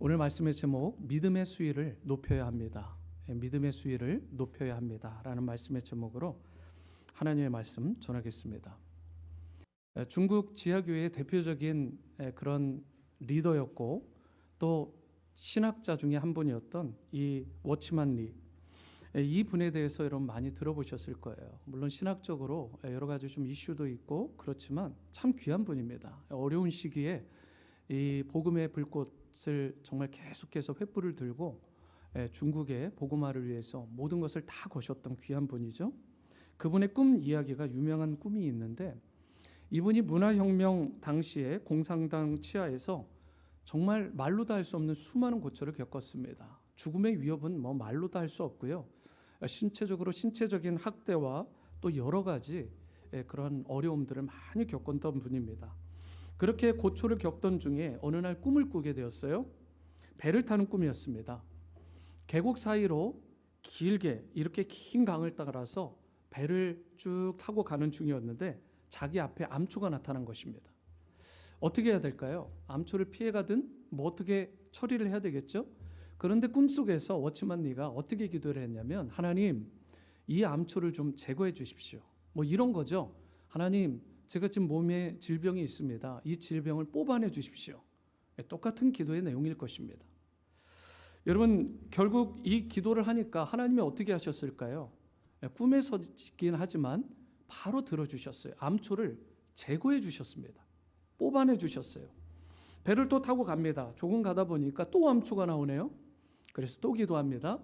오늘 말씀의 제목, 믿음의 수위를 높여야 합니다. 믿음의 수위를 높여야 합니다. 라는 말씀의 제목으로 하나님의 말씀 전하겠습니다. 중국 지하교회의 대표적인 그런 리더였고 또 신학자 중에 한 분이었던 이 워치만 리, 이 분에 대해서 여러분 많이 들어보셨을 거예요. 물론 신학적으로 여러 가지 좀 이슈도 있고 그렇지만 참 귀한 분입니다. 어려운 시기에 이 복음의 불꽃을 정말 계속해서 횃불을 들고 중국의 복음화를 위해서 모든 것을 다 거셨던 귀한 분이죠. 그분의 꿈 이야기가 유명한 꿈이 있는데, 이분이 문화혁명 당시에 공산당 치하에서 정말 말로도 할 수 없는 수많은 고초를 겪었습니다. 죽음의 위협은 말로도 할 수 없고요. 신체적인 학대와 또 여러 가지 그런 어려움들을 많이 겪었던 분입니다. 그렇게 고초를 겪던 중에 어느 날 꿈을 꾸게 되었어요. 배를 타는 꿈이었습니다. 계곡 사이로 길게 이렇게 긴 강을 따라서 배를 쭉 타고 가는 중이었는데 자기 앞에 암초가 나타난 것입니다. 어떻게 해야 될까요? 암초를 피해가든 어떻게 처리를 해야 되겠죠? 그런데 꿈속에서 워치만 리가 어떻게 기도를 했냐면, 하나님, 이 암초를 좀 제거해 주십시오. 이런 거죠. 하나님, 제가 지금 몸에 질병이 있습니다. 이 질병을 뽑아내 주십시오. 똑같은 기도의 내용일 것입니다. 여러분, 결국 이 기도를 하니까 하나님이 어떻게 하셨을까요? 꿈에서긴 하지만 바로 들어주셨어요. 암초를 제거해 주셨습니다. 뽑아내 주셨어요. 배를 또 타고 갑니다. 조금 가다 보니까 또 암초가 나오네요. 그래서 또 기도합니다.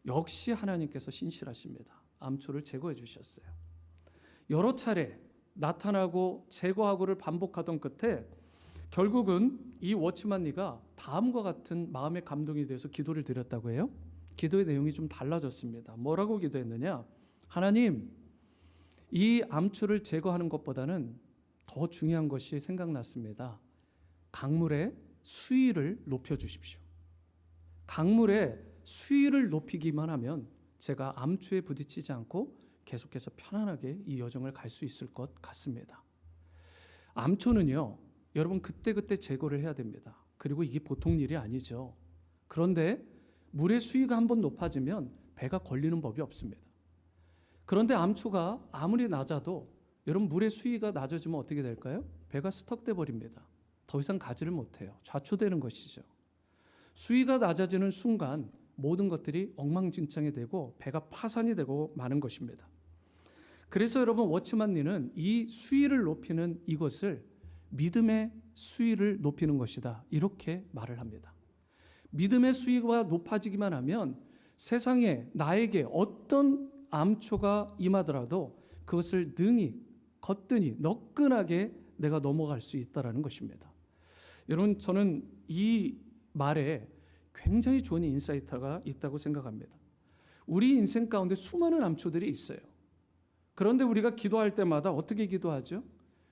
역시 하나님께서 신실하십니다. 암초를 제거해 주셨어요. 여러 차례 나타나고 제거하고를 반복하던 끝에 결국은 이 워치만 리가 다음과 같은 마음의 감동이 돼서 기도를 드렸다고 해요. 기도의 내용이 좀 달라졌습니다. 뭐라고 기도했느냐? 하나님, 이 암초를 제거하는 것보다는 더 중요한 것이 생각났습니다. 강물의 수위를 높여주십시오. 강물의 수위를 높이기만 하면 제가 암초에 부딪히지 않고 계속해서 편안하게 이 여정을 갈 수 있을 것 같습니다. 암초는요, 여러분 그때그때 제거를 해야 됩니다. 그리고 이게 보통 일이 아니죠. 그런데 물의 수위가 한번 높아지면 배가 걸리는 법이 없습니다. 그런데 암초가 아무리 낮아도 여러분 물의 수위가 낮아지면 어떻게 될까요? 배가 스턱돼 버립니다. 더 이상 가지를 못해요. 좌초되는 것이죠. 수위가 낮아지는 순간 모든 것들이 엉망진창이 되고 배가 파산이 되고 마는 것입니다. 그래서 여러분 워치만 리는 이 수위를 높이는 이것을 믿음의 수위를 높이는 것이다, 이렇게 말을 합니다. 믿음의 수위가 높아지기만 하면 세상에 나에게 어떤 암초가 임하더라도 그것을 능히 거뜬히 너끈하게 내가 넘어갈 수 있다는 것입니다. 여러분, 저는 이 말에 굉장히 좋은 인사이트가 있다고 생각합니다. 우리 인생 가운데 수많은 암초들이 있어요. 그런데 우리가 기도할 때마다 어떻게 기도하죠?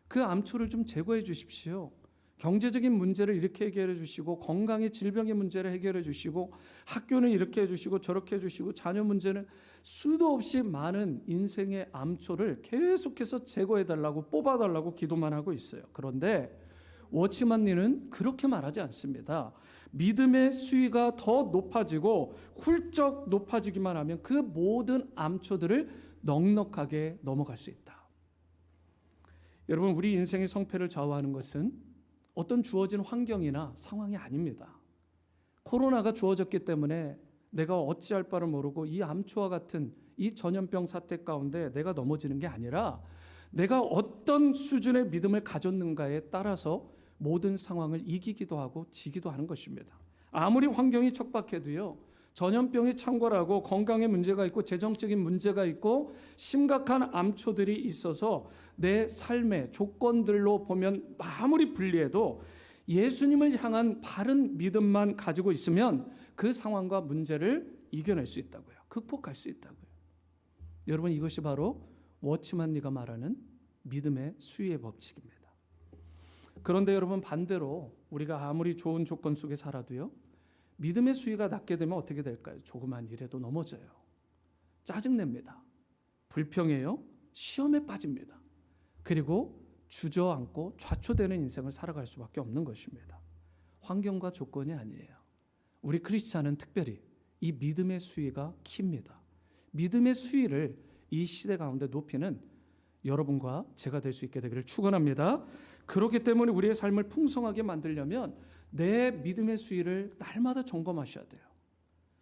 그 암초를 좀 제거해 주십시오. 경제적인 문제를 이렇게 해결해 주시고, 건강의 질병의 문제를 해결해 주시고, 학교는 이렇게 해 주시고 저렇게 해 주시고, 자녀 문제는 수도 없이 많은 인생의 암초를 계속해서 제거해 달라고, 뽑아 달라고 기도만 하고 있어요. 그런데 워치만 리는 그렇게 말하지 않습니다. 믿음의 수위가 더 높아지고 훌쩍 높아지기만 하면 그 모든 암초들을 넉넉하게 넘어갈 수 있다. 여러분, 우리 인생의 성패를 좌우하는 것은 어떤 주어진 환경이나 상황이 아닙니다. 코로나가 주어졌기 때문에 내가 어찌할 바를 모르고 이 암초와 같은 이 전염병 사태 가운데 내가 넘어지는 게 아니라, 내가 어떤 수준의 믿음을 가졌는가에 따라서 모든 상황을 이기기도 하고 지기도 하는 것입니다. 아무리 환경이 척박해도요, 전염병이 창궐하고 건강에 문제가 있고 재정적인 문제가 있고 심각한 암초들이 있어서 내 삶의 조건들로 보면 아무리 불리해도 예수님을 향한 바른 믿음만 가지고 있으면 그 상황과 문제를 이겨낼 수 있다고요. 극복할 수 있다고요. 여러분, 이것이 바로 워치만 리가 말하는 믿음의 수위의 법칙입니다. 그런데 여러분, 반대로 우리가 아무리 좋은 조건 속에 살아도요, 믿음의 수위가 낮게 되면 어떻게 될까요? 조그만 일에도 넘어져요. 짜증냅니다. 불평해요. 시험에 빠집니다. 그리고 주저앉고 좌초되는 인생을 살아갈 수밖에 없는 것입니다. 환경과 조건이 아니에요. 우리 크리스찬은 특별히 이 믿음의 수위가 킵니다. 믿음의 수위를 이 시대 가운데 높이는 여러분과 제가 될 수 있게 되기를 축원합니다. 그렇기 때문에 우리의 삶을 풍성하게 만들려면 내 믿음의 수위를 날마다 점검하셔야 돼요.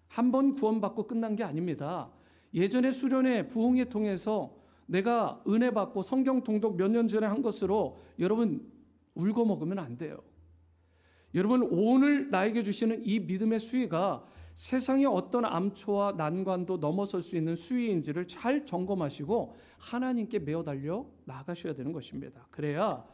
한 번 구원받고 끝난 게 아닙니다. 예전에 수련회 부흥회 통해서 내가 은혜 받고 성경 통독 몇 년 전에 한 것으로 여러분 울고 먹으면 안 돼요. 여러분 오늘 나에게 주시는 이 믿음의 수위가 세상의 어떤 암초와 난관도 넘어설 수 있는 수위인지를 잘 점검하시고 하나님께 메어 달려 나가셔야 되는 것입니다. 그래야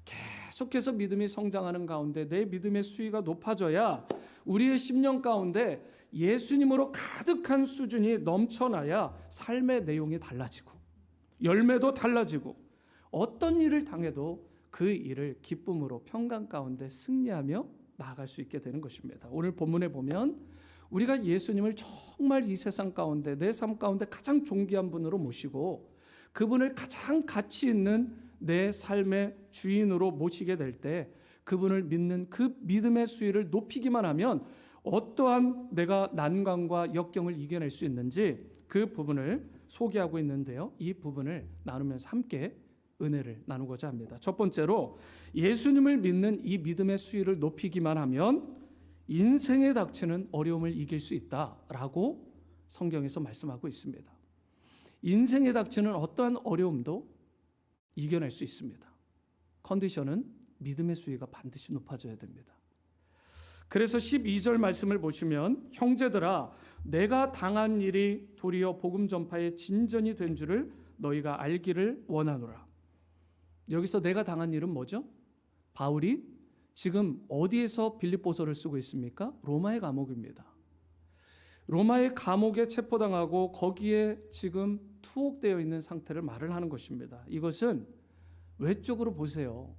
계속해서 믿음이 성장하는 가운데 내 믿음의 수위가 높아져야 우리의 심령 가운데 예수님으로 가득한 수준이 넘쳐나야 삶의 내용이 달라지고 열매도 달라지고 어떤 일을 당해도 그 일을 기쁨으로 평강 가운데 승리하며 나아갈 수 있게 되는 것입니다. 오늘 본문에 보면 우리가 예수님을 정말 이 세상 가운데 내 삶 가운데 가장 존귀한 분으로 모시고 그분을 가장 가치 있는 내 삶의 주인으로 모시게 될 때 그분을 믿는 그 믿음의 수위를 높이기만 하면 어떠한 내가 난관과 역경을 이겨낼 수 있는지 그 부분을 소개하고 있는데요. 이 부분을 나누면서 함께 은혜를 나누고자 합니다. 첫 번째로 예수님을 믿는 이 믿음의 수위를 높이기만 하면 인생에 닥치는 어려움을 이길 수 있다라고 성경에서 말씀하고 있습니다. 인생에 닥치는 어떠한 어려움도 이겨낼 수 있습니다. 컨디션은 믿음의 수위가 반드시 높아져야 됩니다. 그래서 12절 말씀을 보시면 형제들아 내가 당한 일이 도리어 복음 전파의 진전이 된 줄을 너희가 알기를 원하노라. 여기서 내가 당한 일은 뭐죠? 바울이 지금 어디에서 빌립보서를 쓰고 있습니까? 로마의 감옥입니다. 로마의 감옥에 체포당하고 거기에 지금 투옥되어 있는 상태를 말을 하는 것입니다. 이것은 외적으로 보세요.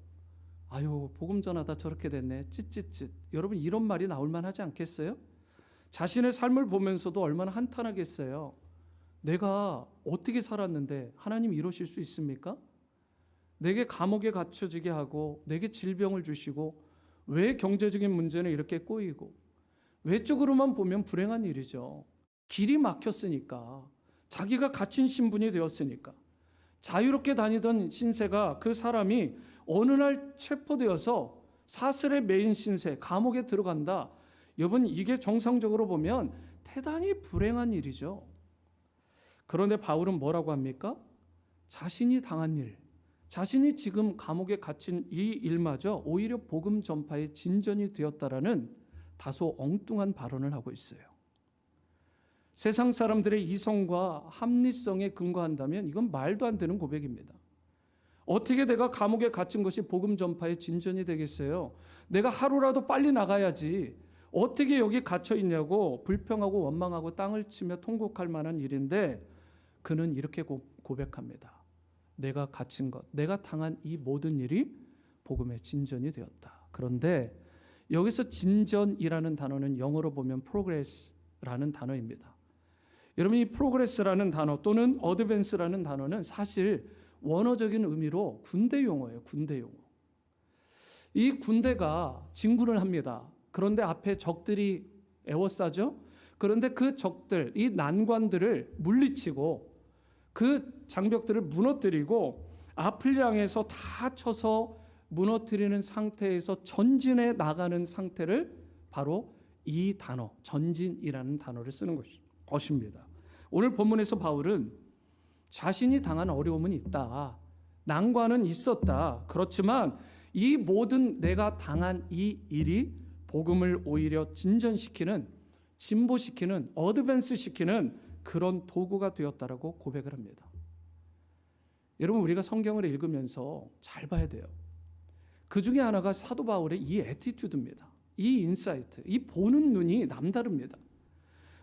아유 복음 전하다 저렇게 됐네 찌찌찌. 여러분 이런 말이 나올 만하지 않겠어요? 자신의 삶을 보면서도 얼마나 한탄하겠어요. 내가 어떻게 살았는데 하나님 이러실 수 있습니까? 내게 감옥에 갇혀지게 하고 내게 질병을 주시고 왜 경제적인 문제는 이렇게 꼬이고 외적으로만 보면 불행한 일이죠. 길이 막혔으니까 자기가 갇힌 신분이 되었으니까 자유롭게 다니던 신세가 그 사람이 어느 날 체포되어서 사슬에 매인 신세 감옥에 들어간다. 여러분 이게 정상적으로 보면 대단히 불행한 일이죠. 그런데 바울은 뭐라고 합니까? 자신이 당한 일, 자신이 지금 감옥에 갇힌 이 일마저 오히려 복음 전파의 진전이 되었다라는 다소 엉뚱한 발언을 하고 있어요. 세상 사람들의 이성과 합리성에 근거한다면 이건 말도 안 되는 고백입니다. 어떻게 내가 감옥에 갇힌 것이 복음 전파의 진전이 되겠어요? 내가 하루라도 빨리 나가야지. 어떻게 여기 갇혀 있냐고 불평하고 원망하고 땅을 치며 통곡할 만한 일인데 그는 이렇게 고백합니다. 내가 갇힌 것, 내가 당한 이 모든 일이 복음의 진전이 되었다. 그런데 여기서 진전이라는 단어는 영어로 보면 progress라는 단어입니다. 여러분 이 progress라는 단어 또는 advance라는 단어는 사실 원어적인 의미로 군대 용어예요. 군대 용어. 이 군대가 진군을 합니다. 그런데 앞에 적들이 에워싸죠. 그런데 그 적들, 이 난관들을 물리치고 그 장벽들을 무너뜨리고 앞을 향해서 다 쳐서 무너뜨리는 상태에서 전진해 나가는 상태를 바로 이 단어, 전진이라는 단어를 쓰는 것입니다. 오늘 본문에서 바울은 자신이 당한 어려움은 있다. 난관은 있었다. 그렇지만 이 모든 내가 당한 이 일이 복음을 오히려 진전시키는, 진보시키는, 어드밴스시키는 그런 도구가 되었다라고 고백을 합니다. 여러분 우리가 성경을 읽으면서 잘 봐야 돼요. 그 중에 하나가 사도 바울의 이 애티튜드입니다. 이 인사이트, 이 보는 눈이 남다릅니다.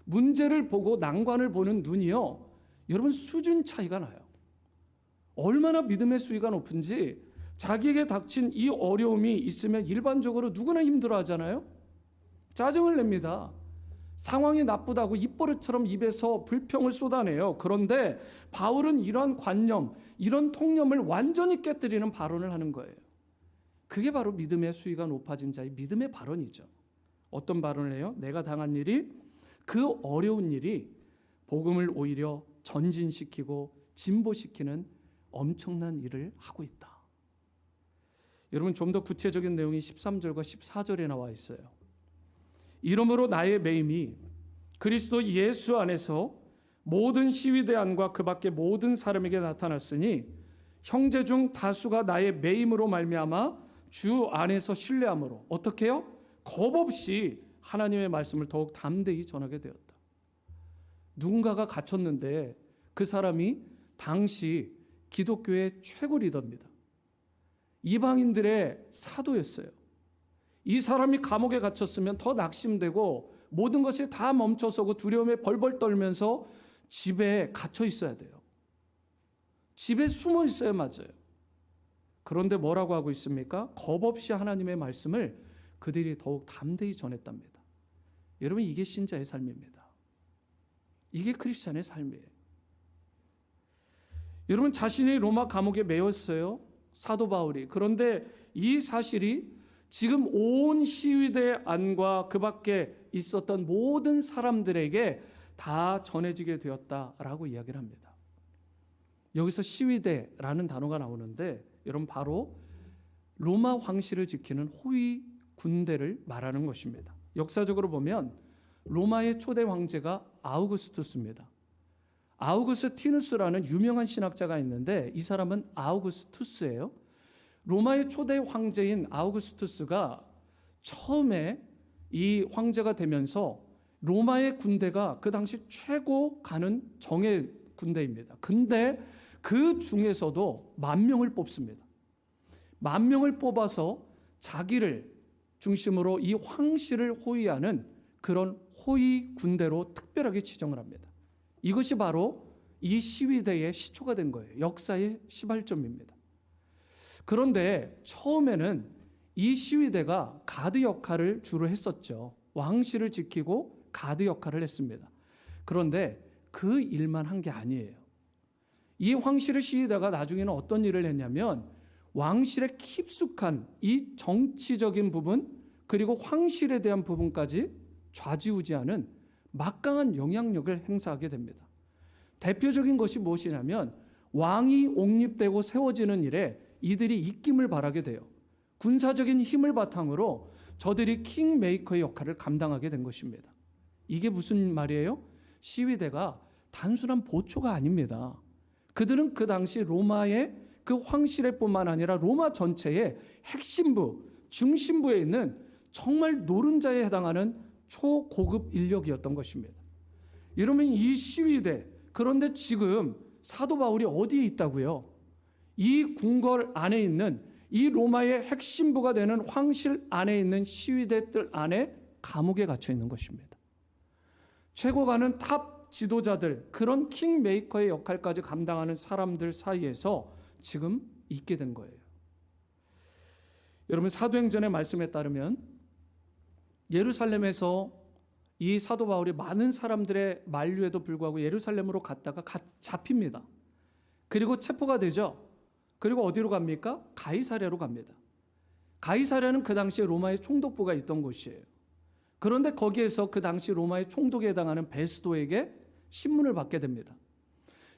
문제를 보고 난관을 보는 눈이요. 여러분 수준 차이가 나요. 얼마나 믿음의 수위가 높은지 자기에게 닥친 이 어려움이 있으면 일반적으로 누구나 힘들어하잖아요. 짜증을 냅니다. 상황이 나쁘다고 입버릇처럼 입에서 불평을 쏟아내요. 그런데 바울은 이런 관념, 이런 통념을 완전히 깨뜨리는 발언을 하는 거예요. 그게 바로 믿음의 수위가 높아진 자의 믿음의 발언이죠. 어떤 발언을 해요? 내가 당한 일이, 그 어려운 일이 복음을 오히려 전진시키고 진보시키는 엄청난 일을 하고 있다. 여러분, 좀 더 구체적인 내용이 13절과 14절에 나와 있어요. 이러므로 나의 매임이 그리스도 예수 안에서 모든 시위대 안과 그 밖의 모든 사람에게 나타났으니 형제 중 다수가 나의 매임으로 말미암아 주 안에서 신뢰함으로 어떻게 해요? 겁 없이 하나님의 말씀을 더욱 담대히 전하게 되었다. 누군가가 갇혔는데 그 사람이 당시 기독교의 최고 리더입니다. 이방인들의 사도였어요. 이 사람이 감옥에 갇혔으면 더 낙심되고 모든 것이 다 멈춰서고 두려움에 벌벌 떨면서 집에 갇혀 있어야 돼요. 집에 숨어 있어야 맞아요. 그런데 뭐라고 하고 있습니까? 겁 없이 하나님의 말씀을 그들이 더욱 담대히 전했답니다. 여러분, 이게 신자의 삶입니다. 이게 크리스찬의 삶이에요. 여러분, 자신이 로마 감옥에 매였어요, 사도 바울이. 그런데 이 사실이 지금 온 시위대 안과 그 밖에 있었던 모든 사람들에게 다 전해지게 되었다라고 이야기를 합니다. 여기서 시위대라는 단어가 나오는데 여러분, 바로 로마 황실을 지키는 호위 군대를 말하는 것입니다. 역사적으로 보면 로마의 초대 황제가 아우구스투스입니다. 아우구스티누스라는 유명한 신학자가 있는데 이 사람은 아우구스투스예요. 로마의 초대 황제인 아우구스투스가 처음에 이 황제가 되면서 로마의 군대가 그 당시 최고 가는 정예 군대입니다. 근데 그 중에서도 10,000명을 뽑습니다. 10,000명을 뽑아서 자기를 중심으로 이 황실을 호위하는 그런 호위 군대로 특별하게 지정을 합니다. 이것이 바로 이 시위대의 시초가 된 거예요. 역사의 시발점입니다. 그런데 처음에는 이 시위대가 가드 역할을 주로 했었죠. 왕실을 지키고 가드 역할을 했습니다. 그런데 그 일만 한 게 아니에요. 이 황실의 시위대가 나중에는 어떤 일을 했냐면 왕실의 깊숙한 이 정치적인 부분 그리고 황실에 대한 부분까지 좌지우지하는 막강한 영향력을 행사하게 됩니다. 대표적인 것이 무엇이냐면 왕이 옹립되고 세워지는 일에 이들이 입김을 발하게 돼요. 군사적인 힘을 바탕으로 저들이 킹메이커의 역할을 감당하게 된 것입니다. 이게 무슨 말이에요? 시위대가 단순한 보초가 아닙니다. 그들은 그 당시 로마의 그 황실에 뿐만 아니라 로마 전체의 핵심부, 중심부에 있는 정말 노른자에 해당하는 초고급 인력이었던 것입니다. 여러분, 이 시위대, 그런데 지금 사도 바울이 어디에 있다고요? 이 궁궐 안에 있는 이 로마의 핵심부가 되는 황실 안에 있는 시위대들 안에 감옥에 갇혀 있는 것입니다. 최고가는 탑 지도자들, 그런 킹메이커의 역할까지 감당하는 사람들 사이에서 지금 있게 된 거예요. 여러분, 사도행전의 말씀에 따르면 예루살렘에서 이 사도 바울이 많은 사람들의 만류에도 불구하고 예루살렘으로 갔다가 잡힙니다. 그리고 체포가 되죠. 그리고 어디로 갑니까? 가이사랴로 갑니다. 가이사랴는 그 당시에 로마의 총독부가 있던 곳이에요. 그런데 거기에서 그 당시 로마의 총독에 해당하는 베스도에게 신문을 받게 됩니다.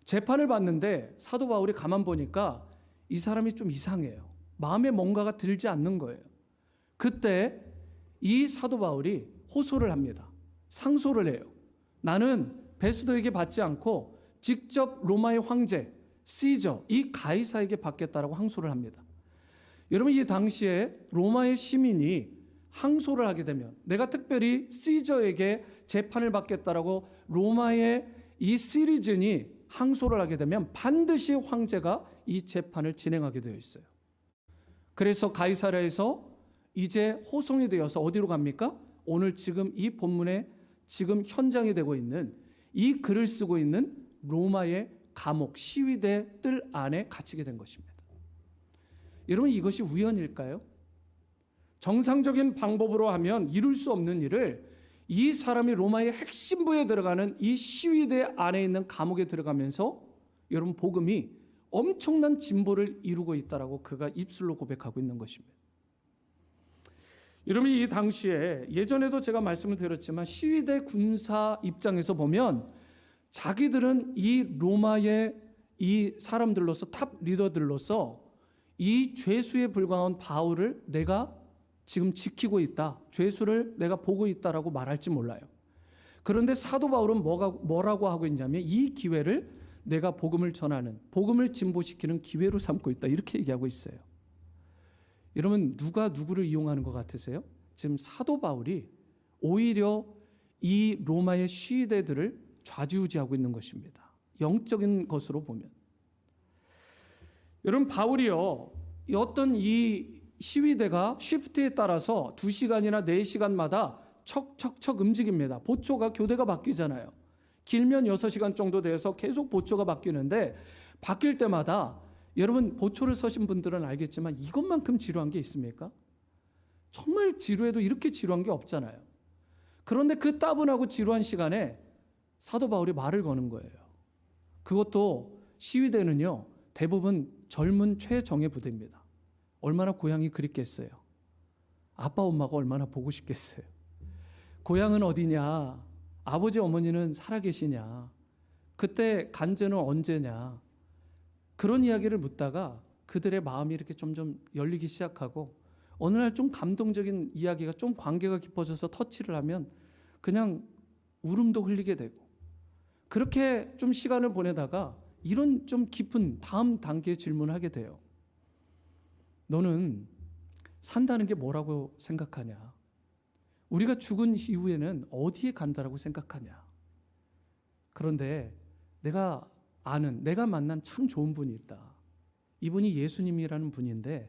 재판을 받는데 사도 바울이 가만 보니까 이 사람이 좀 이상해요. 마음에 뭔가가 들지 않는 거예요. 그때 이 사도 바울이 호소를 합니다. 상소를 해요. 나는 베스도에게 받지 않고 직접 로마의 황제 시저, 이 가이사에게 받겠다라고 항소를 합니다. 여러분, 이 당시에 로마의 시민이 항소를 하게 되면, 내가 특별히 시저에게 재판을 받겠다라고 로마의 이 시리즌이 항소를 하게 되면 반드시 황제가 이 재판을 진행하게 되어 있어요. 그래서 가이사랴에서 이제 호송이 되어서 어디로 갑니까? 오늘 지금 이 본문에 지금 현장이 되고 있는 이 글을 쓰고 있는 로마의 감옥 시위대 뜰 안에 갇히게 된 것입니다. 여러분, 이것이 우연일까요? 정상적인 방법으로 하면 이룰 수 없는 일을 이 사람이 로마의 핵심부에 들어가는 이 시위대 안에 있는 감옥에 들어가면서 여러분, 복음이 엄청난 진보를 이루고 있다라고 그가 입술로 고백하고 있는 것입니다. 여러분, 이 당시에 예전에도 제가 말씀을 드렸지만 시위대 군사 입장에서 보면 자기들은 이 로마의 이 사람들로서 탑 리더들로서 이 죄수에 불과한 바울을 내가 지금 지키고 있다, 죄수를 내가 보고 있다라고 말할지 몰라요. 그런데 사도 바울은 뭐라고 하고 있냐면 이 기회를 내가 복음을 전하는, 복음을 진보시키는 기회로 삼고 있다, 이렇게 얘기하고 있어요. 여러분, 누가 누구를 이용하는 것 같으세요? 지금 사도 바울이 오히려 이 로마의 시위대들을 좌지우지하고 있는 것입니다. 영적인 것으로 보면. 여러분, 바울이요, 어떤 이 시위대가 시프트에 따라서 2시간이나 4시간마다 척척척 움직입니다. 보초가 교대가 바뀌잖아요. 길면 6시간 정도 돼서 계속 보초가 바뀌는데, 바뀔 때마다 여러분, 보초를 서신 분들은 알겠지만 이것만큼 지루한 게 있습니까? 정말 지루해도 이렇게 지루한 게 없잖아요. 그런데 그 따분하고 지루한 시간에 사도 바울이 말을 거는 거예요. 그것도 시위대는요, 대부분 젊은 최정예 부대입니다. 얼마나 고향이 그립겠어요. 아빠 엄마가 얼마나 보고 싶겠어요. 고향은 어디냐, 아버지 어머니는 살아계시냐, 그때 간제는 언제냐, 그런 이야기를 묻다가 그들의 마음이 이렇게 점점 열리기 시작하고 어느 날 좀 감동적인 이야기가 좀 관계가 깊어져서 터치를 하면 그냥 울음도 흘리게 되고, 그렇게 좀 시간을 보내다가 이런 좀 깊은 다음 단계의 질문을 하게 돼요. 너는 산다는 게 뭐라고 생각하냐? 우리가 죽은 이후에는 어디에 간다라고 생각하냐? 그런데 내가 아는, 내가 만난 참 좋은 분이 있다. 이분이 예수님이라는 분인데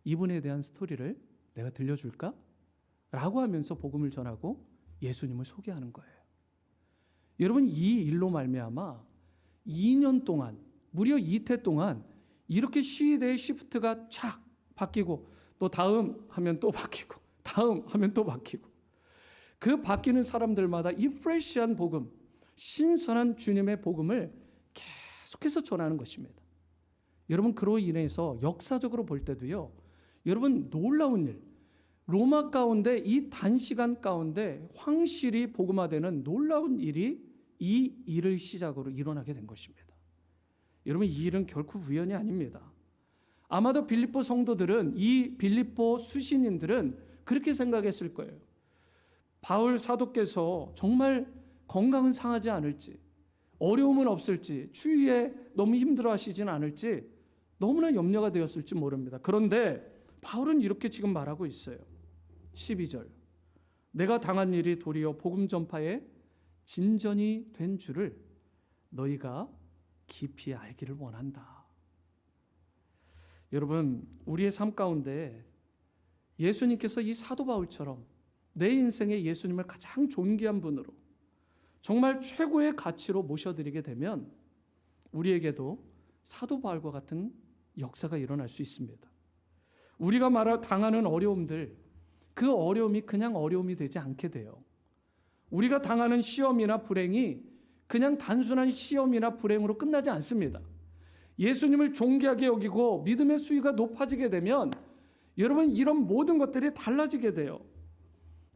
이분에 대한 스토리를 내가 들려줄까? 라고 하면서 복음을 전하고 예수님을 소개하는 거예요. 여러분, 이 일로 말미암아 2년 동안, 무려 이태 동안 이렇게 시위대의 시프트가 착 바뀌고, 또 다음 하면 또 바뀌고, 다음 하면 또 바뀌고, 그 바뀌는 사람들마다 이 프레시한 복음, 신선한 주님의 복음을 계속해서 전하는 것입니다. 여러분, 그로 인해서 역사적으로 볼 때도요, 여러분, 놀라운 일, 로마 가운데 이 단시간 가운데 황실이 복음화되는 놀라운 일이 이 일을 시작으로 일어나게 된 것입니다. 여러분, 이 일은 결코 우연이 아닙니다. 아마도 빌립보 성도들은, 이 빌립보 수신인들은 그렇게 생각했을 거예요. 바울 사도께서 정말 건강은 상하지 않을지, 어려움은 없을지, 추위에 너무 힘들어하시진 않을지 너무나 염려가 되었을지 모릅니다. 그런데 바울은 이렇게 지금 말하고 있어요. 12절, 내가 당한 일이 도리어 복음 전파에 진전이 된 줄을 너희가 깊이 알기를 원한다. 여러분, 우리의 삶 가운데 예수님께서 이 사도 바울처럼 내 인생에 예수님을 가장 존귀한 분으로 정말 최고의 가치로 모셔드리게 되면 우리에게도 사도 바울과 같은 역사가 일어날 수 있습니다. 우리가 당하는 어려움들, 그 어려움이 그냥 어려움이 되지 않게 돼요. 우리가 당하는 시험이나 불행이 그냥 단순한 시험이나 불행으로 끝나지 않습니다. 예수님을 존귀하게 여기고 믿음의 수위가 높아지게 되면 여러분, 이런 모든 것들이 달라지게 돼요.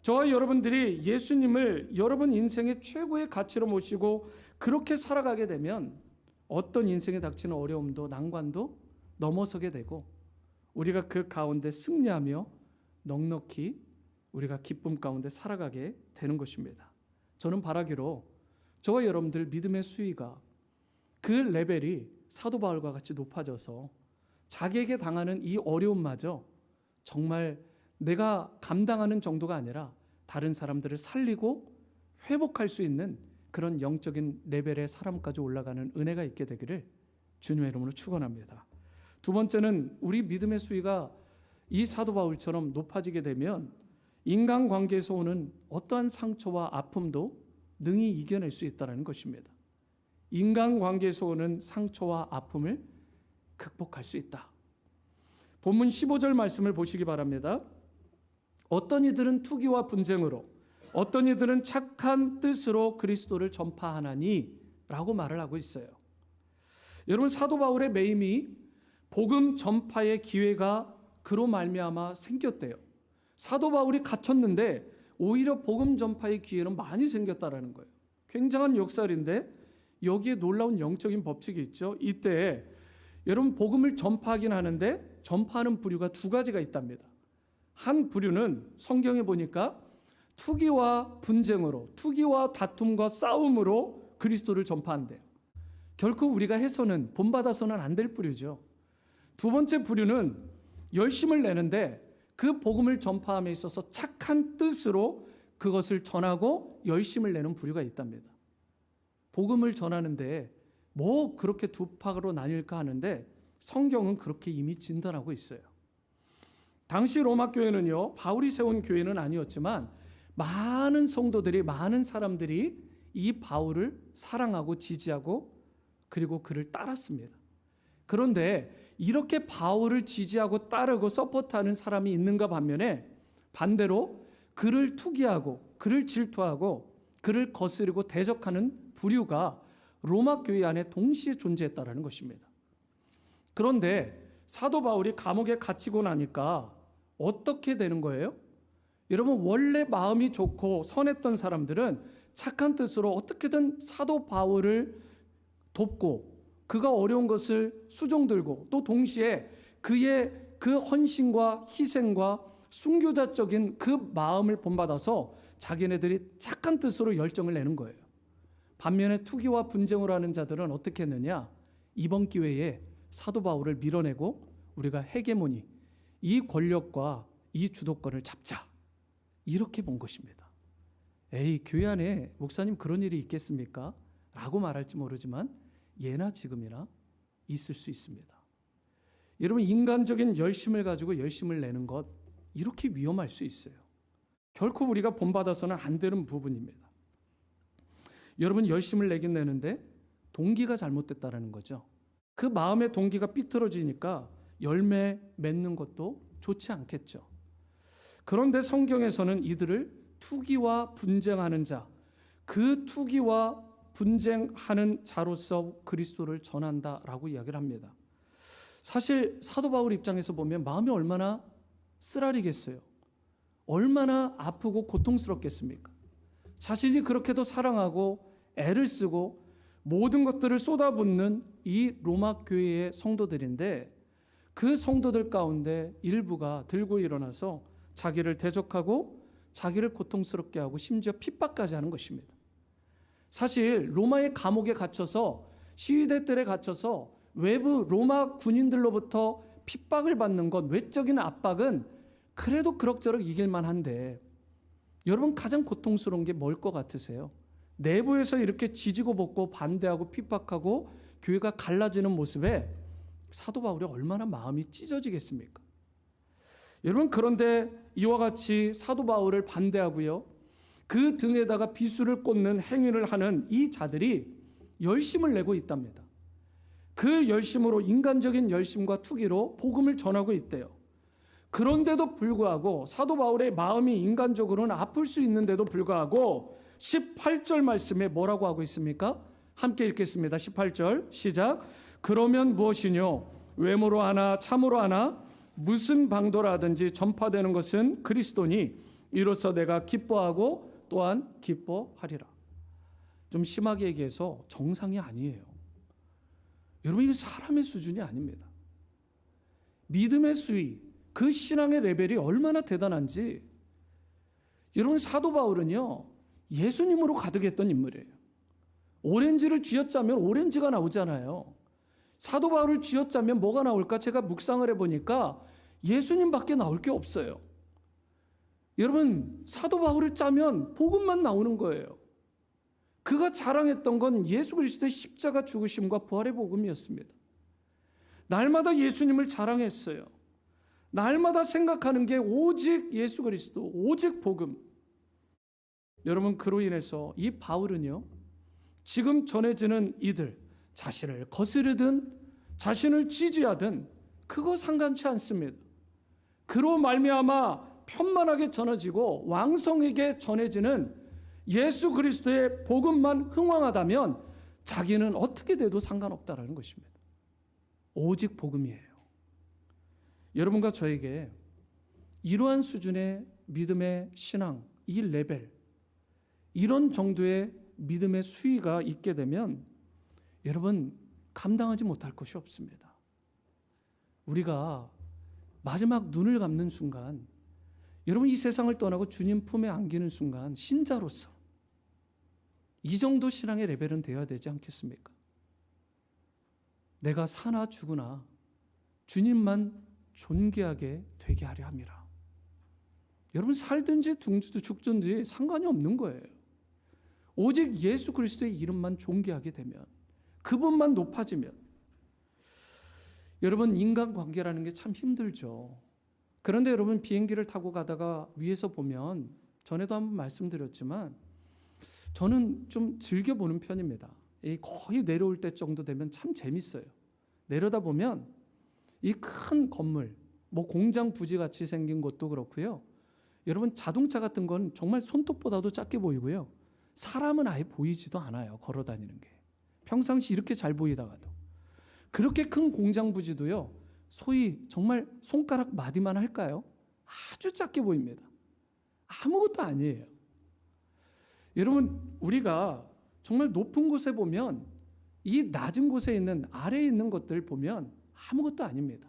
저와 여러분들이 예수님을 여러분 인생의 최고의 가치로 모시고 그렇게 살아가게 되면 어떤 인생에 닥치는 어려움도 난관도 넘어서게 되고 우리가 그 가운데 승리하며 넉넉히 우리가 기쁨 가운데 살아가게 되는 것입니다. 저는 바라기로 저와 여러분들 믿음의 수위가, 그 레벨이 사도 바울과 같이 높아져서 자기에게 당하는 이 어려움마저 정말 내가 감당하는 정도가 아니라 다른 사람들을 살리고 회복할 수 있는 그런 영적인 레벨의 사람까지 올라가는 은혜가 있게 되기를 주님의 이름으로 축원합니다. 두 번째는 우리 믿음의 수위가 이 사도 바울처럼 높아지게 되면 인간관계에서 오는 어떠한 상처와 아픔도 능히 이겨낼 수 있다는 것입니다. 인간관계에서 오는 상처와 아픔을 극복할 수 있다. 본문 15절 말씀을 보시기 바랍니다. 어떤 이들은 투기와 분쟁으로, 어떤 이들은 착한 뜻으로 그리스도를 전파하나니 라고 말을 하고 있어요. 여러분, 사도 바울의 매임이 복음 전파의 기회가 그로 말미암아 생겼대요. 사도 바울이 갇혔는데 오히려 복음 전파의 기회는 많이 생겼다라는 거예요. 굉장한 역설인데 여기에 놀라운 영적인 법칙이 있죠. 이때 여러분 복음을 전파하긴 하는데 전파하는 부류가 두 가지가 있답니다. 한 부류는 성경에 보니까 투기와 분쟁으로, 투기와 다툼과 싸움으로 그리스도를 전파한대요. 결코 우리가 해서는 본받아서는 안 될 부류죠. 두 번째 부류는 열심을 내는데 그 복음을 전파함에 있어서 착한 뜻으로 그것을 전하고 열심을 내는 부류가 있답니다. 복음을 전하는데 뭐 그렇게 두 파로 나뉠까 하는데 성경은 그렇게 이미 진단하고 있어요. 당시 로마 교회는요, 바울이 세운 교회는 아니었지만 많은 성도들이, 많은 사람들이 이 바울을 사랑하고 지지하고 그리고 그를 따랐습니다. 그런데 이렇게 바울을 지지하고 따르고 서포트하는 사람이 있는가 반면에 반대로 그를 투기하고 그를 질투하고 그를 거스르고 대적하는 부류가 로마 교회 안에 동시에 존재했다는 것입니다. 그런데 사도 바울이 감옥에 갇히고 나니까 어떻게 되는 거예요? 여러분, 원래 마음이 좋고 선했던 사람들은 착한 뜻으로 어떻게든 사도 바울을 돕고 그가 어려운 것을 수종들고 또 동시에 그의 그 헌신과 희생과 순교자적인 그 마음을 본받아서 자기네들이 착한 뜻으로 열정을 내는 거예요. 반면에 투기와 분쟁으로 하는 자들은 어떻게 했느냐? 이번 기회에 사도 바울을 밀어내고 우리가 헤게모니, 이 권력과 이 주도권을 잡자, 이렇게 본 것입니다. 에이, 교회 안에 목사님 그런 일이 있겠습니까? 라고 말할지 모르지만 예나 지금이나 있을 수 있습니다. 여러분, 인간적인 열심을 가지고 열심을 내는 것, 이렇게 위험할 수 있어요. 결코 우리가 본받아서는 안 되는 부분입니다. 여러분, 열심을 내긴 내는데 동기가 잘못됐다는 거죠. 그 마음의 동기가 삐뚤어지니까 열매 맺는 것도 좋지 않겠죠. 그런데 성경에서는 이들을 투기와 분쟁하는 자, 그 투기와 분쟁하는 자로서 그리스도를 전한다라고 이야기를 합니다. 사실 사도 바울 입장에서 보면 마음이 얼마나 쓰라리겠어요. 얼마나 아프고 고통스럽겠습니까? 자신이 그렇게도 사랑하고 애를 쓰고 모든 것들을 쏟아붓는 이 로마 교회의 성도들인데 그 성도들 가운데 일부가 들고 일어나서 자기를 대적하고 자기를 고통스럽게 하고 심지어 핍박까지 하는 것입니다. 사실 로마의 감옥에 갇혀서 시위대들에 갇혀서 외부 로마 군인들로부터 핍박을 받는 것, 외적인 압박은 그래도 그럭저럭 이길만 한데 여러분, 가장 고통스러운 게 뭘 것 같으세요? 내부에서 이렇게 지지고 볶고 반대하고 핍박하고 교회가 갈라지는 모습에 사도 바울이 얼마나 마음이 찢어지겠습니까? 여러분, 그런데 이와 같이 사도 바울을 반대하고요, 그 등에다가 비수를 꽂는 행위를 하는 이 자들이 열심을 내고 있답니다. 그 열심으로, 인간적인 열심과 투기로 복음을 전하고 있대요. 그런데도 불구하고 사도 바울의 마음이 인간적으로는 아플 수 있는데도 불구하고 18절 말씀에 뭐라고 하고 있습니까? 함께 읽겠습니다. 18절 시작. 그러면 무엇이뇨? 외모로 하나 참으로 하나 무슨 방도라 하든지 전파되는 것은 그리스도니 이로써 내가 기뻐하고 또한 기뻐하리라. 좀 심하게 얘기해서 정상이 아니에요. 여러분, 이거 사람의 수준이 아닙니다. 믿음의 수위, 그 신앙의 레벨이 얼마나 대단한지. 여러분, 사도 바울은요, 예수님으로 가득했던 인물이에요. 오렌지를 쥐어짜면 오렌지가 나오잖아요. 사도 바울을 쥐어짜면 뭐가 나올까? 제가 묵상을 해보니까 예수님밖에 나올 게 없어요. 여러분, 사도 바울을 짜면 복음만 나오는 거예요. 그가 자랑했던 건 예수 그리스도의 십자가 죽으심과 부활의 복음이었습니다. 날마다 예수님을 자랑했어요. 날마다 생각하는 게 오직 예수 그리스도, 오직 복음. 여러분, 그로 인해서 이 바울은요, 지금 전해지는 이들, 자신을 거스르든 자신을 지지하든 그거 상관치 않습니다. 그로 말미암아 편만하게 전해지고 왕성하게 전해지는 예수 그리스도의 복음만 흥왕하다면 자기는 어떻게 돼도 상관없다라는 것입니다. 오직 복음이에요. 여러분과 저에게 이러한 수준의 믿음의 신앙, 이 레벨, 이런 정도의 믿음의 수위가 있게 되면 여러분 감당하지 못할 것이 없습니다. 우리가 마지막 눈을 감는 순간, 여러분 이 세상을 떠나고 주님 품에 안기는 순간 신자로서 이 정도 신앙의 레벨은 되어야 되지 않겠습니까? 내가 사나 죽으나 주님만 존귀하게 되게 하려 함이라. 여러분 살든지 죽든지 상관이 없는 거예요. 오직 예수 그리스도의 이름만 존귀하게 되면, 그분만 높아지면, 여러분 인간관계라는 게 참 힘들죠. 그런데 여러분 비행기를 타고 가다가 위에서 보면, 전에도 한번 말씀드렸지만 저는 좀 즐겨보는 편입니다. 거의 내려올 때 정도 되면 참 재밌어요. 내려다 보면 이 큰 건물, 뭐 공장 부지 같이 생긴 것도 그렇고요. 여러분 자동차 같은 건 정말 손톱보다도 작게 보이고요. 사람은 아예 보이지도 않아요. 걸어 다니는 게. 평상시 이렇게 잘 보이다가도. 그렇게 큰 공장 부지도요. 소위 정말 손가락 마디만 할까요? 아주 작게 보입니다. 아무것도 아니에요. 여러분 우리가 정말 높은 곳에 보면 이 낮은 곳에 있는, 아래에 있는 것들 보면 아무것도 아닙니다.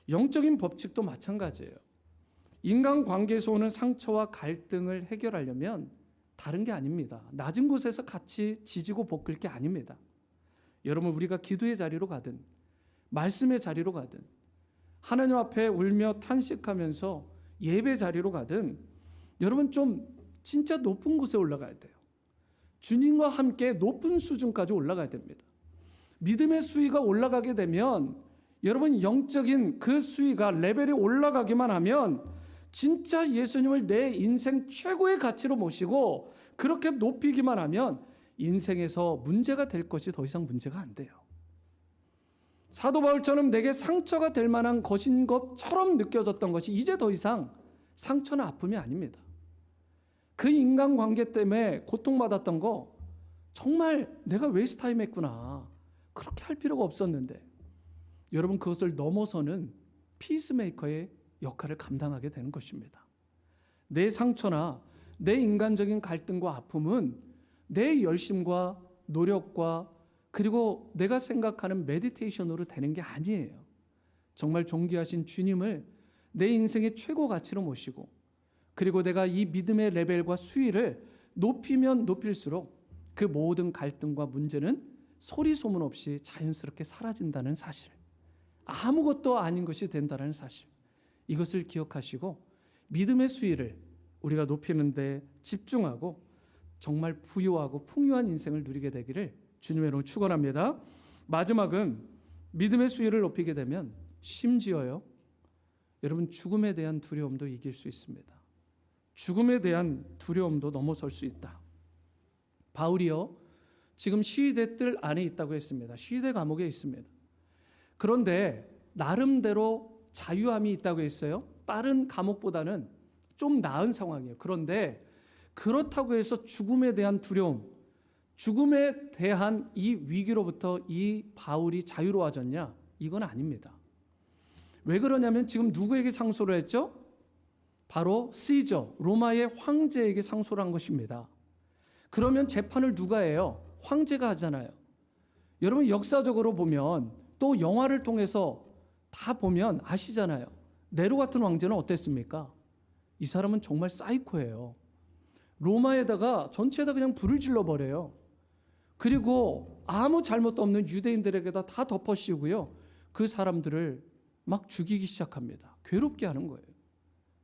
영적인 법칙도 마찬가지예요. 인간관계에서 오는 상처와 갈등을 해결하려면 다른 게 아닙니다. 낮은 곳에서 같이 지지고 볶을 게 아닙니다. 여러분 우리가 기도의 자리로 가든 말씀의 자리로 가든 하나님 앞에 울며 탄식하면서 예배 자리로 가든 여러분 좀 진짜 높은 곳에 올라가야 돼요. 주님과 함께 높은 수준까지 올라가야 됩니다. 믿음의 수위가 올라가게 되면 여러분 영적인 그 수위가 레벨이 올라가기만 하면 진짜 예수님을 내 인생 최고의 가치로 모시고 그렇게 높이기만 하면 인생에서 문제가 될 것이 더 이상 문제가 안 돼요. 사도 바울처럼 내게 상처가 될 만한 것인 것처럼 느껴졌던 것이 이제 더 이상 상처나 아픔이 아닙니다. 그 인간관계 때문에 고통받았던 거 정말 내가 웨이스트 타임 했구나. 그렇게 할 필요가 없었는데 여러분 그것을 넘어서는 피스메이커의 역할을 감당하게 되는 것입니다. 내 상처나 내 인간적인 갈등과 아픔은 내 열심과 노력과 그리고 내가 생각하는 메디테이션으로 되는 게 아니에요. 정말 존귀하신 주님을 내 인생의 최고 가치로 모시고 그리고 내가 이 믿음의 레벨과 수위를 높이면 높일수록 그 모든 갈등과 문제는 소리 소문 없이 자연스럽게 사라진다는 사실, 아무것도 아닌 것이 된다는 사실, 이것을 기억하시고 믿음의 수위를 우리가 높이는 데 집중하고 정말 부유하고 풍요한 인생을 누리게 되기를 주님의 이름으로 축원합니다. 마지막은 믿음의 수위를 높이게 되면 심지어요, 여러분 죽음에 대한 두려움도 이길 수 있습니다. 죽음에 대한 두려움도 넘어설 수 있다. 바울이요, 지금 시위대 뜰 안에 있다고 했습니다. 시위대 감옥에 있습니다. 그런데 나름대로 자유함이 있다고 했어요. 다른 감옥보다는 좀 나은 상황이에요. 그런데 그렇다고 해서 죽음에 대한 두려움, 죽음에 대한 이 위기로부터 이 바울이 자유로워졌냐? 이건 아닙니다. 왜 그러냐면 지금 누구에게 상소를 했죠? 바로 시저, 로마의 황제에게 상소를 한 것입니다. 그러면 재판을 누가 해요? 황제가 하잖아요. 여러분 역사적으로 보면 또 영화를 통해서 다 보면 아시잖아요. 네로 같은 황제는 어땠습니까? 이 사람은 정말 사이코예요. 로마에다가 전체에다 그냥 불을 질러버려요. 그리고 아무 잘못도 없는 유대인들에게다 다 덮어씌우고요. 그 사람들을 막 죽이기 시작합니다. 괴롭게 하는 거예요.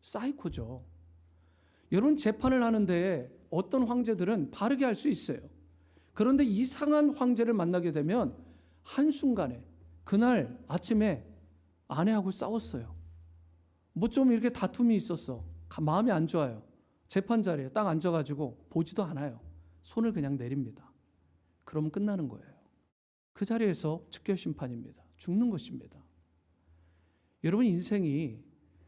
사이코죠. 여러분 재판을 하는데 어떤 황제들은 바르게 할 수 있어요. 그런데 이상한 황제를 만나게 되면 한순간에 그날 아침에 아내하고 싸웠어요. 뭐 좀 이렇게 다툼이 있었어. 마음이 안 좋아요. 재판 자리에 딱 앉아가지고 보지도 않아요. 손을 그냥 내립니다. 그러면 끝나는 거예요. 그 자리에서 즉결 심판입니다. 죽는 것입니다. 여러분 인생이,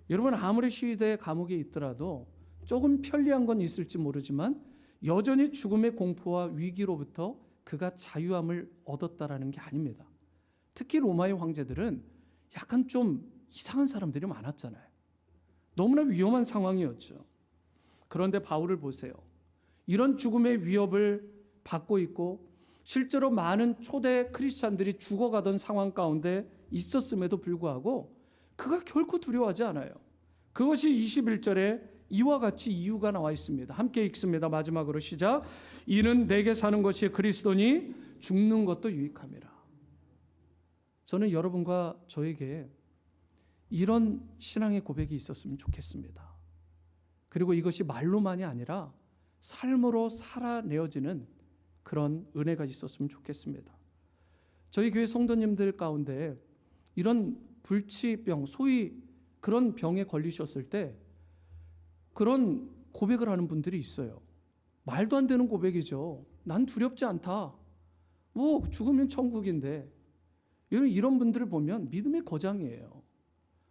여러분 아무리 시위대 감옥에 있더라도 조금 편리한 건 있을지 모르지만 여전히 죽음의 공포와 위기로부터 그가 자유함을 얻었다라는 게 아닙니다. 특히 로마의 황제들은 약간 좀 이상한 사람들이 많았잖아요. 너무나 위험한 상황이었죠. 그런데 바울을 보세요. 이런 죽음의 위협을 받고 있고 실제로 많은 초대 크리스찬들이 죽어가던 상황 가운데 있었음에도 불구하고 그가 결코 두려워하지 않아요. 그것이 21절에 이와 같이 이유가 나와 있습니다. 함께 읽습니다. 마지막으로 시작. 이는 내게 사는 것이 그리스도니 죽는 것도 유익함이라. 저는 여러분과 저에게 이런 신앙의 고백이 있었으면 좋겠습니다. 그리고 이것이 말로만이 아니라 삶으로 살아내어지는 그런 은혜가 있었으면 좋겠습니다. 저희 교회 성도님들 가운데 이런 불치병, 소위 그런 병에 걸리셨을 때 그런 고백을 하는 분들이 있어요. 말도 안 되는 고백이죠. 난 두렵지 않다. 뭐 죽으면 천국인데. 이런 분들을 보면 믿음의 거장이에요.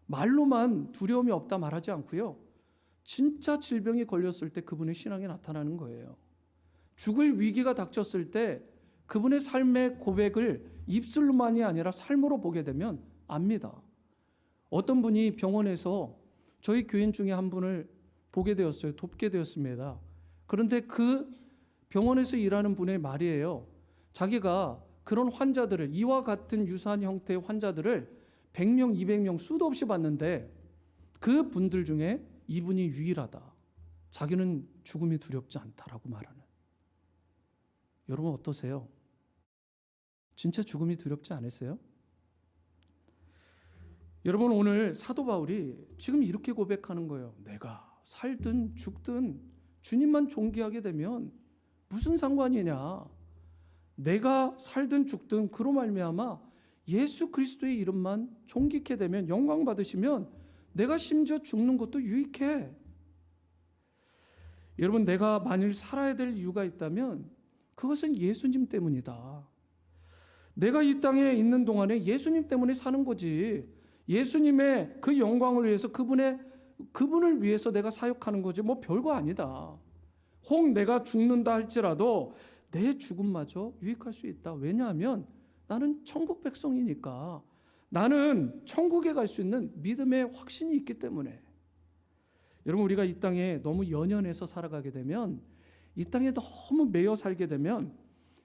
말로만 두려움이 없다 말하지 않고요. 진짜 질병이 걸렸을 때 그분의 신앙이 나타나는 거예요. 죽을 위기가 닥쳤을 때 그분의 삶의 고백을 입술로만이 아니라 삶으로 보게 되면 압니다. 어떤 분이 병원에서 저희 교인 중에 한 분을 보게 되었어요. 돕게 되었습니다. 그런데 그 병원에서 일하는 분의 말이에요. 자기가 그런 환자들을, 이와 같은 유사한 형태의 환자들을 100명, 200명 수도 없이 봤는데 그 분들 중에 이분이 유일하다. 자기는 죽음이 두렵지 않다라고 말하는. 여러분 어떠세요? 진짜 죽음이 두렵지 않으세요? 여러분 오늘 사도 바울이 지금 이렇게 고백하는 거예요. 내가 살든 죽든 주님만 존귀하게 되면 무슨 상관이냐. 내가 살든 죽든 그로 말미암아 예수 그리스도의 이름만 존귀케 되면, 영광 받으시면 내가 심지어 죽는 것도 유익해. 여러분 내가 만일 살아야 될 이유가 있다면 그것은 예수님 때문이다. 내가 이 땅에 있는 동안에 예수님 때문에 사는 거지. 예수님의 그 영광을 위해서 그분을 위해서 내가 사역하는 거지. 뭐 별거 아니다. 혹 내가 죽는다 할지라도 내 죽음마저 유익할 수 있다. 왜냐하면 나는 천국 백성이니까. 나는 천국에 갈 수 있는 믿음의 확신이 있기 때문에. 여러분 우리가 이 땅에 너무 연연해서 살아가게 되면, 이 땅에 너무 매여 살게 되면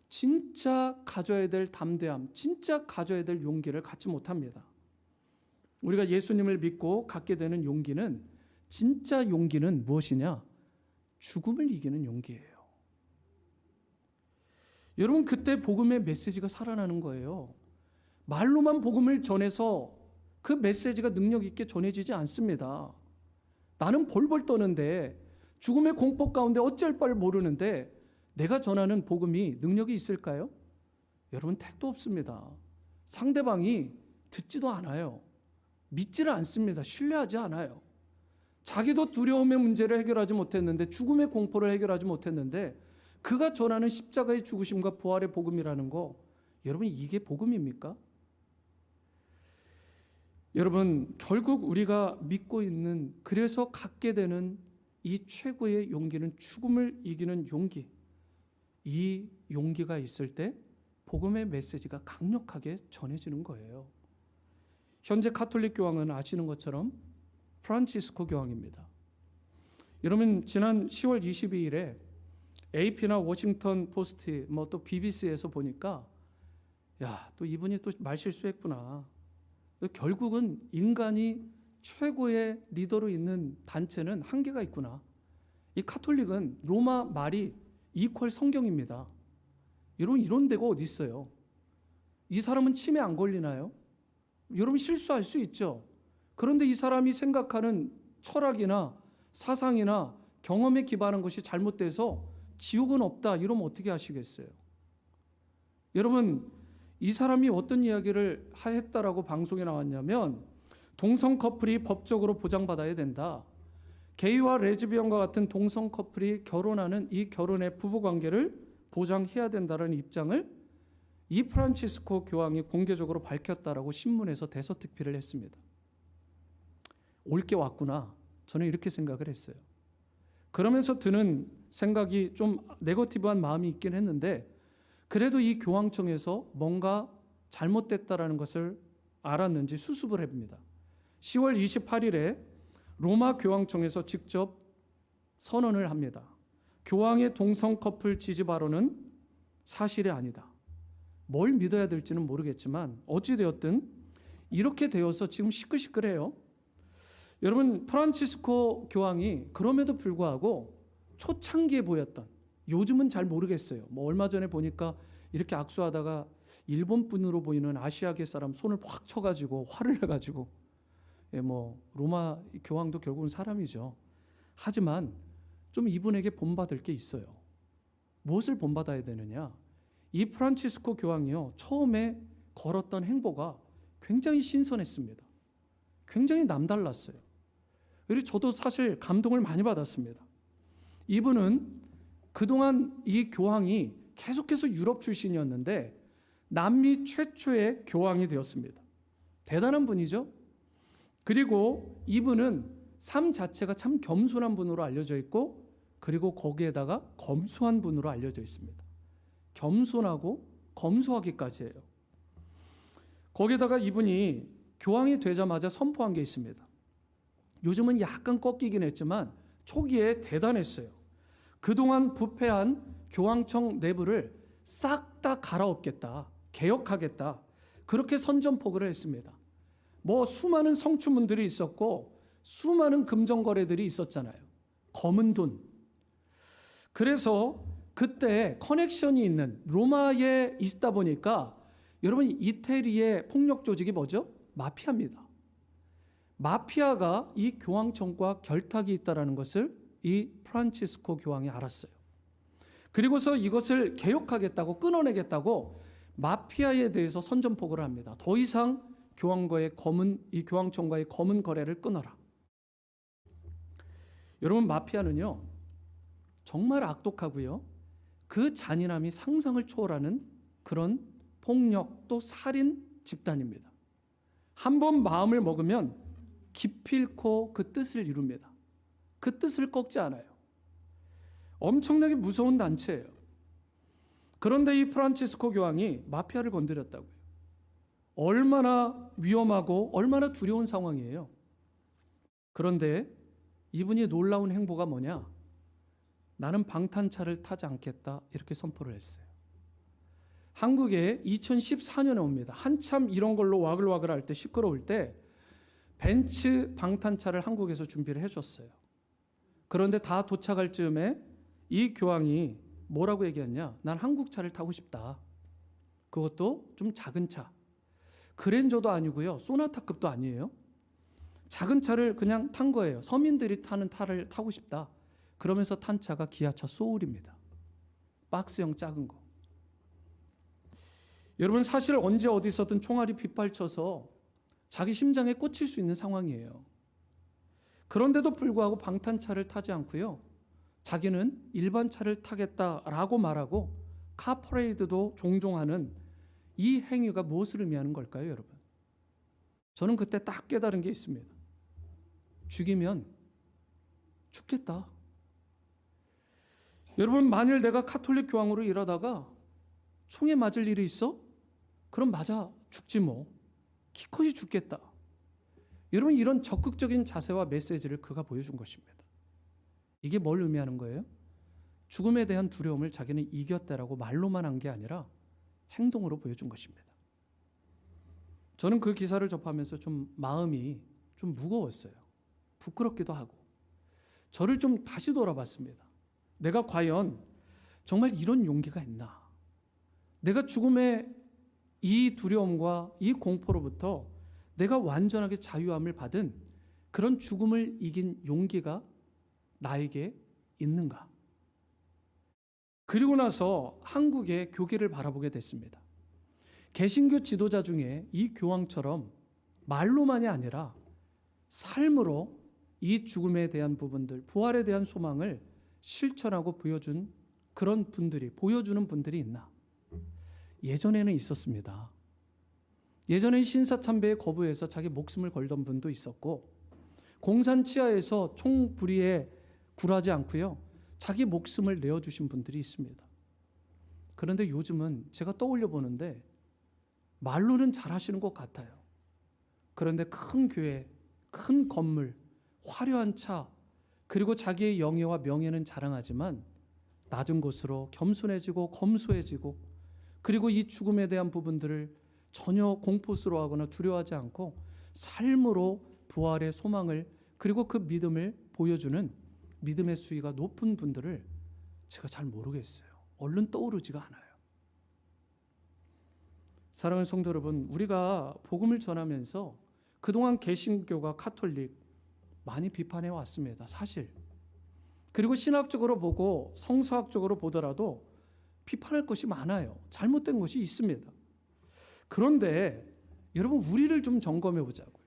진짜 가져야 될 담대함, 진짜 가져야 될 용기를 갖지 못합니다. 우리가 예수님을 믿고 갖게 되는 용기는, 진짜 용기는 무엇이냐? 죽음을 이기는 용기예요. 여러분 그때 복음의 메시지가 살아나는 거예요. 말로만 복음을 전해서 그 메시지가 능력 있게 전해지지 않습니다. 나는 벌벌 떠는데, 죽음의 공포 가운데 어쩔 바를 모르는데 내가 전하는 복음이 능력이 있을까요? 여러분 택도 없습니다. 상대방이 듣지도 않아요. 믿지를 않습니다. 신뢰하지 않아요. 자기도 두려움의 문제를 해결하지 못했는데, 죽음의 공포를 해결하지 못했는데 그가 전하는 십자가의 죽으심과 부활의 복음이라는 거, 여러분 이게 복음입니까? 여러분 결국 우리가 믿고 있는, 그래서 갖게 되는 이 최고의 용기는 죽음을 이기는 용기. 이 용기가 있을 때 복음의 메시지가 강력하게 전해지는 거예요. 현재 카톨릭 교황은 아시는 것처럼 프란치스코 교황입니다. 여러분 지난 10월 22일에 AP나 워싱턴 포스트, 또 BBC에서 보니까 또 이분이 또 말실수했구나. 결국은 인간이 최고의 리더로 있는 단체는 한계가 있구나. 이 카톨릭은 로마 말이 이퀄 성경입니다. 여러분 이런 데가 어디 있어요? 이 사람은 치매 안 걸리나요? 여러분 실수할 수 있죠. 그런데 이 사람이 생각하는 철학이나 사상이나 경험에 기반한 것이 잘못돼서 지옥은 없다, 이러면 어떻게 하시겠어요? 여러분 이 사람이 어떤 이야기를 했다라고 방송에 나왔냐면, 동성 커플이 법적으로 보장받아야 된다. 게이와 레즈비언과 같은 동성 커플이 결혼하는 이 결혼의 부부관계를 보장해야 된다는 입장을 이 프란치스코 교황이 공개적으로 밝혔다라고 신문에서 대서특필을 했습니다. 올 게 왔구나. 저는 이렇게 생각을 했어요. 그러면서 드는 생각이 좀 네거티브한 마음이 있긴 했는데, 그래도 이 교황청에서 뭔가 잘못됐다라는 것을 알았는지 수습을 해봅니다. 10월 28일에 로마 교황청에서 직접 선언을 합니다. 교황의 동성 커플 지지 발언은 사실이 아니다. 뭘 믿어야 될지는 모르겠지만 어찌되었든 이렇게 되어서 지금 시끌시끌해요. 여러분, 프란치스코 교황이 그럼에도 불구하고 초창기에 보였던, 요즘은 잘 모르겠어요. 얼마 전에 보니까 이렇게 악수하다가 일본 분으로 보이는 아시아계 사람 손을 확 쳐가지고 화를 내가지고, 로마 교황도 결국은 사람이죠. 하지만 좀 이분에게 본받을 게 있어요. 무엇을 본받아야 되느냐? 이 프란치스코 교황이요, 처음에 걸었던 행보가 굉장히 신선했습니다. 굉장히 남달랐어요. 그리고 저도 사실 감동을 많이 받았습니다. 이분은 그동안 이 교황이 계속해서 유럽 출신이었는데 남미 최초의 교황이 되었습니다. 대단한 분이죠. 그리고 이분은 삶 자체가 참 겸손한 분으로 알려져 있고, 그리고 거기에다가 검소한 분으로 알려져 있습니다. 겸손하고 검소하기까지 해요. 거기에다가 이분이 교황이 되자마자 선포한 게 있습니다. 요즘은 약간 꺾이긴 했지만 초기에 대단했어요. 그동안 부패한 교황청 내부를 싹 다 갈아엎겠다, 개혁하겠다, 그렇게 선전포고를 했습니다. 수많은 성추문들이 있었고 수많은 금전거래들이 있었잖아요. 검은 돈. 그래서 그때 커넥션이 있는 로마에 있다 보니까, 여러분, 이태리의 폭력 조직이 뭐죠? 마피아입니다. 마피아가 이 교황청과 결탁이 있다는 것을 이 프란치스코 교황이 알았어요. 그리고서 이것을 개혁하겠다고, 끊어내겠다고 마피아에 대해서 선전포고를 합니다. 더 이상 이 교황청과의 검은 거래를 끊어라. 여러분, 마피아는요 정말 악독하고요, 그 잔인함이 상상을 초월하는 그런 폭력 또 살인 집단입니다. 한번 마음을 먹으면 기필코 그 뜻을 이룹니다. 그 뜻을 꺾지 않아요. 엄청나게 무서운 단체예요. 그런데 이 프란치스코 교황이 마피아를 건드렸다고요. 얼마나 위험하고 얼마나 두려운 상황이에요. 그런데 이분이 놀라운 행보가 뭐냐? 나는 방탄차를 타지 않겠다, 이렇게 선포를 했어요. 한국에 2014년에 옵니다. 한참 이런 걸로 와글와글 할 때, 시끄러울 때 벤츠 방탄차를 한국에서 준비를 해줬어요. 그런데 다 도착할 즈음에 이 교황이 뭐라고 얘기했냐? 난 한국 차를 타고 싶다. 그것도 좀 작은 차. 그랜저도 아니고요, 소나타급도 아니에요. 작은 차를 그냥 탄 거예요. 서민들이 타는 차를 타고 싶다. 그러면서 탄 차가 기아차 소울입니다. 박스형 작은 거. 여러분, 사실 언제 어디서든 총알이 빗발쳐서 자기 심장에 꽂힐 수 있는 상황이에요. 그런데도 불구하고 방탄차를 타지 않고요, 자기는 일반 차를 타겠다라고 말하고 카퍼레이드도 종종 하는 이 행위가 무엇을 의미하는 걸까요, 여러분? 저는 그때 딱 깨달은 게 있습니다. 죽이면 죽겠다. 여러분, 만일 내가 가톨릭 교황으로 일하다가 총에 맞을 일이 있어? 그럼 맞아 죽지 뭐. 기꺼이 죽겠다. 여러분, 이런 적극적인 자세와 메시지를 그가 보여준 것입니다. 이게 뭘 의미하는 거예요? 죽음에 대한 두려움을 자기는 이겼다라고 말로만 한 게 아니라 행동으로 보여준 것입니다. 저는 그 기사를 접하면서 좀 마음이 좀 무거웠어요. 부끄럽기도 하고. 저를 좀 다시 돌아봤습니다. 내가 과연 정말 이런 용기가 있나? 내가 죽음의 이 두려움과 이 공포로부터 내가 완전하게 자유함을 받은 그런 죽음을 이긴 용기가 나에게 있는가? 그리고 나서 한국의 교계를 바라보게 됐습니다. 개신교 지도자 중에 이 교황처럼 말로만이 아니라 삶으로 이 죽음에 대한 부분들, 부활에 대한 소망을 실천하고 보여주는 분들이 있나? 예전에는 있었습니다. 예전엔 신사참배에 거부해서 자기 목숨을 걸던 분도 있었고, 공산 치하에서 총부리에 굴하지 않고요, 자기 목숨을 내어주신 분들이 있습니다. 그런데 요즘은 제가 떠올려 보는데 말로는 잘하시는 것 같아요. 그런데 큰 교회, 큰 건물, 화려한 차, 그리고 자기의 영예와 명예는 자랑하지만 낮은 곳으로 겸손해지고 검소해지고, 그리고 이 죽음에 대한 부분들을 전혀 공포스러워하거나 두려워하지 않고 삶으로 부활의 소망을, 그리고 그 믿음을 보여주는 믿음의 수위가 높은 분들을 제가 잘 모르겠어요. 얼른 떠오르지가 않아요. 사랑하는 성도 여러분, 우리가 복음을 전하면서 그동안 개신교가 카톨릭 많이 비판해 왔습니다. 사실. 그리고 신학적으로 보고 성서학적으로 보더라도 비판할 것이 많아요. 잘못된 것이 있습니다. 그런데 여러분, 우리를 좀 점검해 보자고요.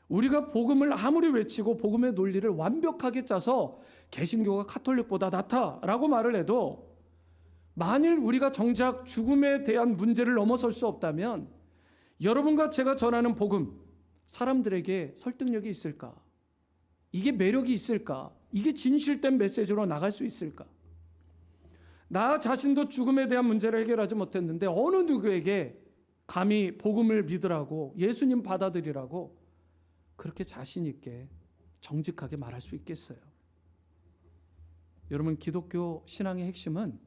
우리가 복음을 아무리 외치고 복음의 논리를 완벽하게 짜서 개신교가 카톨릭보다 낫다라고 말을 해도, 만일 우리가 정작 죽음에 대한 문제를 넘어설 수 없다면 여러분과 제가 전하는 복음, 사람들에게 설득력이 있을까? 이게 매력이 있을까? 이게 진실된 메시지로 나갈 수 있을까? 나 자신도 죽음에 대한 문제를 해결하지 못했는데 어느 누구에게 감히 복음을 믿으라고, 예수님 받아들이라고 그렇게 자신 있게 정직하게 말할 수 있겠어요? 여러분, 기독교 신앙의 핵심은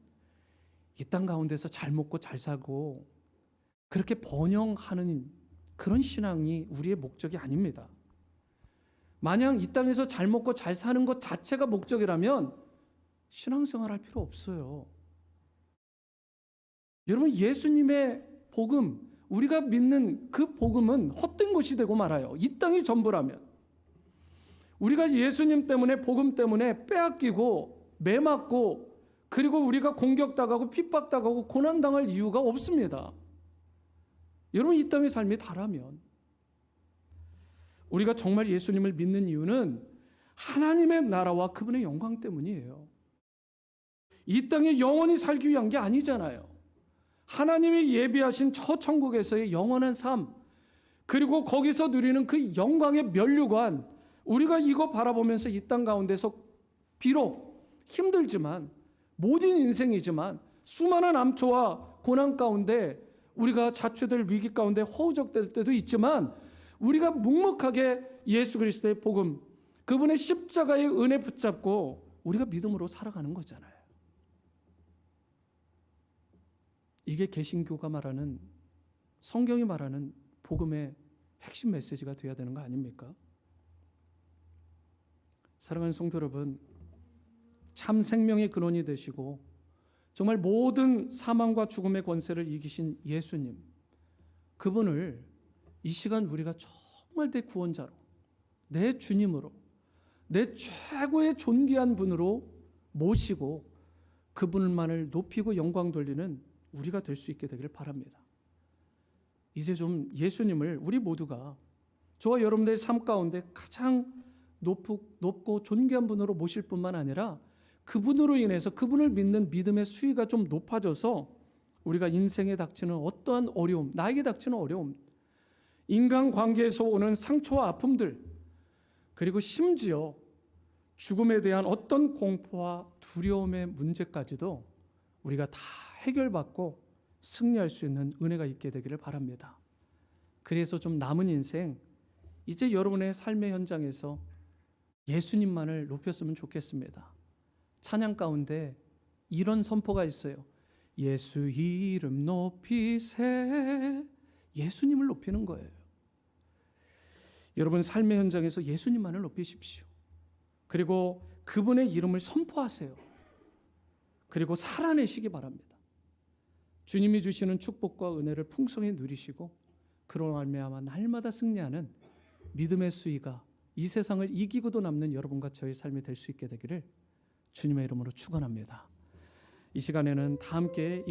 이 땅 가운데서 잘 먹고 잘 살고 그렇게 번영하는 그런 신앙이 우리의 목적이 아닙니다. 만약 이 땅에서 잘 먹고 잘 사는 것 자체가 목적이라면 신앙생활 할 필요 없어요. 여러분, 예수님의 복음, 우리가 믿는 그 복음은 헛된 것이 되고 말아요. 이 땅이 전부라면. 우리가 예수님 때문에, 복음 때문에 빼앗기고 매맞고, 그리고 우리가 공격당하고 핍박당하고 고난당할 이유가 없습니다. 여러분, 이 땅의 삶이 다라면, 우리가 정말 예수님을 믿는 이유는 하나님의 나라와 그분의 영광 때문이에요. 이 땅에 영원히 살기 위한 게 아니잖아요. 하나님이 예비하신 저 천국에서의 영원한 삶, 그리고 거기서 누리는 그 영광의 면류관, 우리가 이거 바라보면서 이 땅 가운데서 비록 힘들지만, 모든 인생이지만, 수많은 암초와 고난 가운데 우리가 자초될 위기 가운데 허우적될 때도 있지만, 우리가 묵묵하게 예수 그리스도의 복음, 그분의 십자가의 은혜 붙잡고 우리가 믿음으로 살아가는 거잖아요. 이게 개신교가 말하는, 성경이 말하는 복음의 핵심 메시지가 되어야 되는 거 아닙니까? 사랑하는 성도 여러분, 참 생명의 근원이 되시고 정말 모든 사망과 죽음의 권세를 이기신 예수님, 그분을 이 시간 우리가 정말 내 구원자로, 내 주님으로, 내 최고의 존귀한 분으로 모시고 그분만을 높이고 영광 돌리는 우리가 될 수 있게 되기를 바랍니다. 이제 좀 예수님을 우리 모두가 저와 여러분들의 삶 가운데 가장 높고 존귀한 분으로 모실 뿐만 아니라 그분으로 인해서 그분을 믿는 믿음의 수위가 좀 높아져서 우리가 인생에 닥치는 어떠한 어려움, 나에게 닥치는 어려움, 인간관계에서 오는 상처와 아픔들, 그리고 심지어 죽음에 대한 어떤 공포와 두려움의 문제까지도 우리가 다 해결받고 승리할 수 있는 은혜가 있게 되기를 바랍니다. 그래서 좀 남은 인생, 이제 여러분의 삶의 현장에서 예수님만을 높였으면 좋겠습니다. 찬양 가운데 이런 선포가 있어요. 예수 이름 높이세. 예수님을 높이는 거예요. 여러분 삶의 현장에서 예수님만을 높이십시오. 그리고 그분의 이름을 선포하세요. 그리고 살아내시기 바랍니다. 주님이 주시는 축복과 은혜를 풍성히 누리시고 그로 말미암아 날마다 승리하는 믿음의 수위가 이 세상을 이기고도 남는 여러분과 저의 삶이 될 수 있게 되기를 주님의 이름으로 축원합니다. 이 시간에는 다 함께 이런